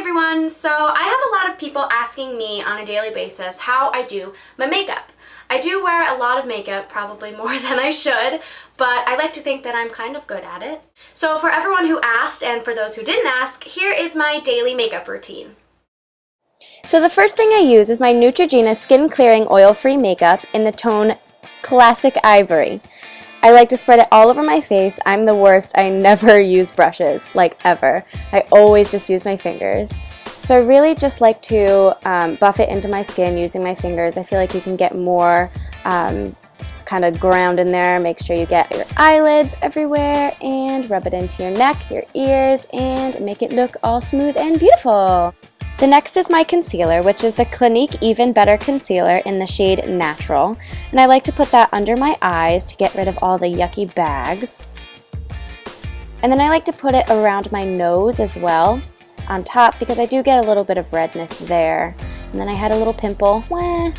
everyone! So I have a lot of people asking me on a daily basis how I do my makeup. I do wear a lot of makeup, probably more than I should, but I like to think that I'm kind of good at it. So for everyone who asked and for those who didn't ask, here is my daily makeup routine. So the first thing I use is my Neutrogena Skin Clearing Oil-Free Makeup in the tone Classic Ivory. I like to spread it all over my face. I'm the worst. I never use brushes, like ever. I always just use my fingers. So I really just like to buff it into my skin using my fingers. I feel like you can get more kind of ground in there. Make sure you get your eyelids everywhere and rub it into your neck, your ears, and make it look all smooth and beautiful. The next is my concealer, which is the Clinique Even Better Concealer in the shade Natural. And I like to put that under my eyes to get rid of all the yucky bags. And then I like to put it around my nose as well, on top, because I do get a little bit of redness there. And then I had a little pimple, a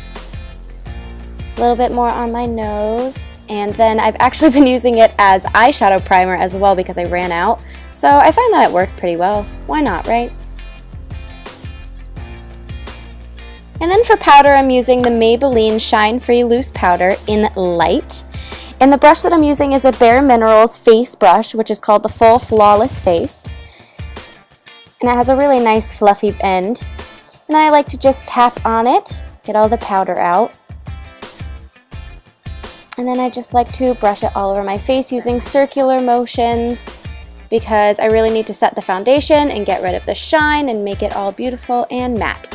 little bit more on my nose. And then I've actually been using it as eyeshadow primer as well because I ran out. So I find that it works pretty well. Why not, right? And then for powder, I'm using the Maybelline Shine Free Loose Powder in Light. And the brush that I'm using is a Bare Minerals face brush, which is called the Full Flawless Face. And it has a really nice fluffy end. And then I like to just tap on it, get all the powder out. And then I just like to brush it all over my face using circular motions because I really need to set the foundation and get rid of the shine and make it all beautiful and matte.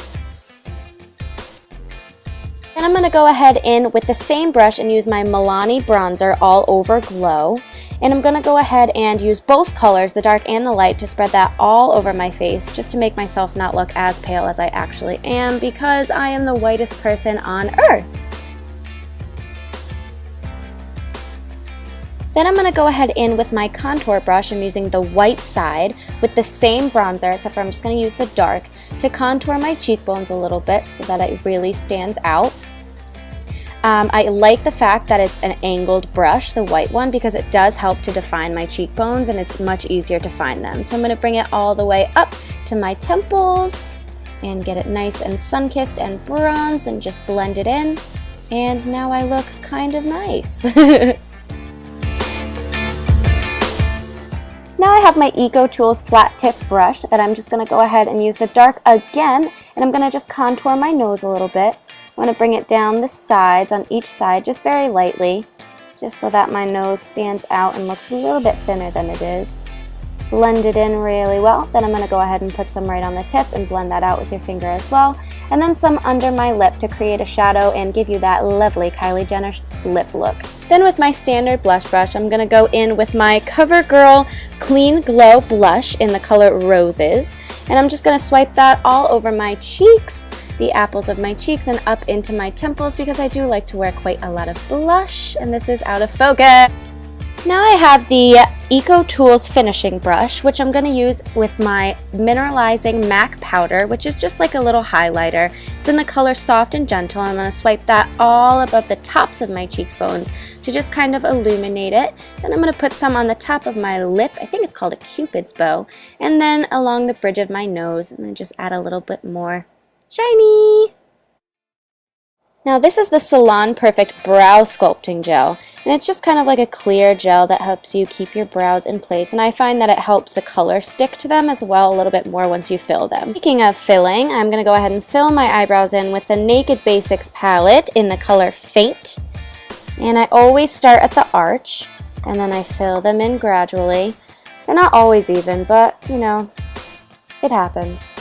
Then I'm going to go ahead in with the same brush and use my Milani Bronzer All Over Glow. And I'm going to go ahead and use both colors, the dark and the light, to spread that all over my face just to make myself not look as pale as I actually am because I am the whitest person on earth. Then I'm going to go ahead in with my contour brush. I'm using the white side with the same bronzer, except for I'm just going to use the dark to contour my cheekbones a little bit so that it really stands out. I like the fact that it's an angled brush, the white one, because it does help to define my cheekbones and it's much easier to find them. So I'm going to bring it all the way up to my temples and get it nice and sun-kissed and bronzed and just blend it in. And now I look kind of nice. Now I have my Eco Tools flat tip brush that I'm just going to go ahead and use the dark again, and I'm going to just contour my nose a little bit. I want to bring it down the sides on each side just very lightly, just so that my nose stands out and looks a little bit thinner than it is. Blend it in really well. Then I'm going to go ahead and put some right on the tip and blend that out with your finger as well. And then some under my lip to create a shadow and give you that lovely Kylie Jenner lip look. Then with my standard blush brush, I'm going to go in with my CoverGirl Clean Glow blush in the color Roses. And I'm just going to swipe that all over my cheeks, the apples of my cheeks, and up into my temples because I do like to wear quite a lot of blush, and this is out of focus. Now I have the Eco Tools finishing brush, which I'm going to use with my mineralizing MAC powder, which is just like a little highlighter. It's in the color Soft and Gentle. I'm going to swipe that all above the tops of my cheekbones to just kind of illuminate it. Then I'm going to put some on the top of my lip. I think it's called a Cupid's bow. And then along the bridge of my nose, and then just add a little bit more shiny. Now this is the Salon Perfect Brow Sculpting Gel, and it's just kind of like a clear gel that helps you keep your brows in place, and I find that it helps the color stick to them as well a little bit more once you fill them. Speaking of filling, I'm going to go ahead and fill my eyebrows in with the Naked Basics palette in the color Faint, and I always start at the arch, and then I fill them in gradually. They're not always even, but you know, it happens.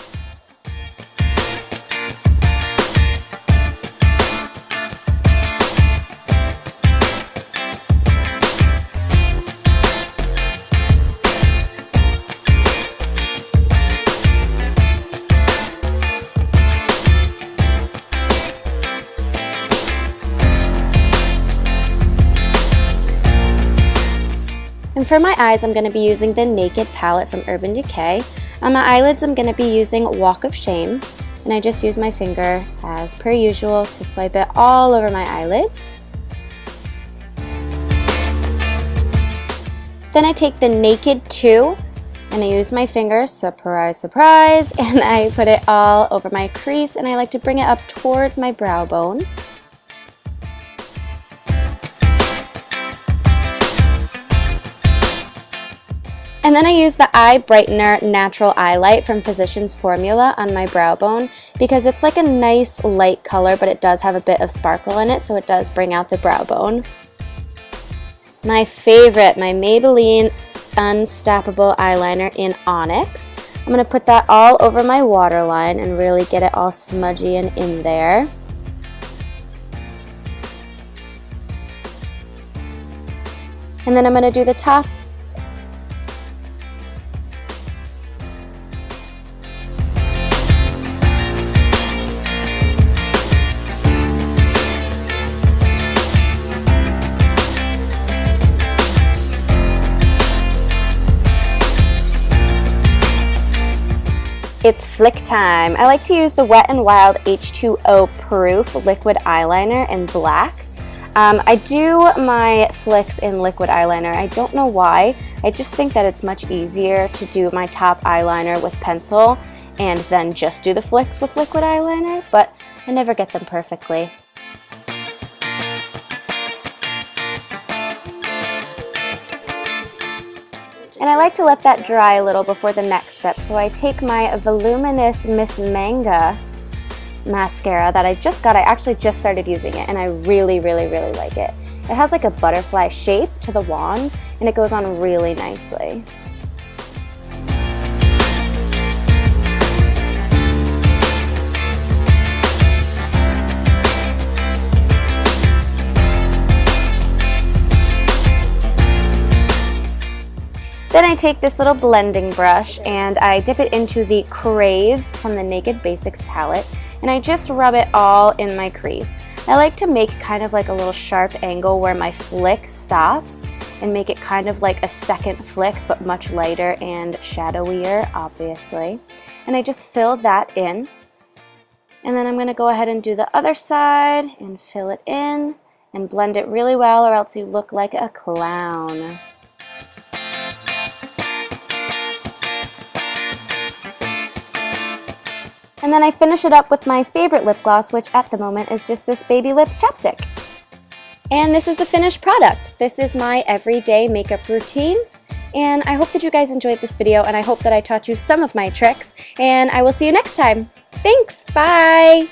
And for my eyes, I'm going to be using the Naked palette from Urban Decay. On my eyelids, I'm going to be using Walk of Shame. And I just use my finger, as per usual, to swipe it all over my eyelids. Then I take the Naked 2 And I use my fingers, surprise, surprise, and I put it all over my crease, and I like to bring it up towards my brow bone. And then I use the Eye Brightener Natural Eye Light from Physicians Formula on my brow bone because it's like a nice light color, but it does have a bit of sparkle in it, so it does bring out the brow bone. My favorite, my Maybelline Unstoppable Eyeliner in Onyx. I'm going to put that all over my waterline and really get it all smudgy and in there. And then I'm going to do the top. It's flick time. I like to use the Wet n Wild H2O Proof Liquid Eyeliner in black. I do my flicks in liquid eyeliner. I don't know why. I just think that it's much easier to do my top eyeliner with pencil and then just do the flicks with liquid eyeliner, but I never get them perfectly. And I like to let that dry a little before the next step. So I take my voluminous Miss Manga mascara that I just got. I actually just started using it and I really, really, really like it. It has like a butterfly shape to the wand and it goes on really nicely. Then I take this little blending brush and I dip it into the Crave from the Naked Basics palette and I just rub it all in my crease. I like to make kind of like a little sharp angle where my flick stops and make it kind of like a second flick but much lighter and shadowier, obviously. And I just fill that in. And then I'm going to go ahead and do the other side and fill it in and blend it really well or else you look like a clown. And then I finish it up with my favorite lip gloss, which at the moment is just this Baby Lips chapstick. And this is the finished product. This is my everyday makeup routine. And I hope that you guys enjoyed this video, and I hope that I taught you some of my tricks. And I will see you next time. Thanks, bye!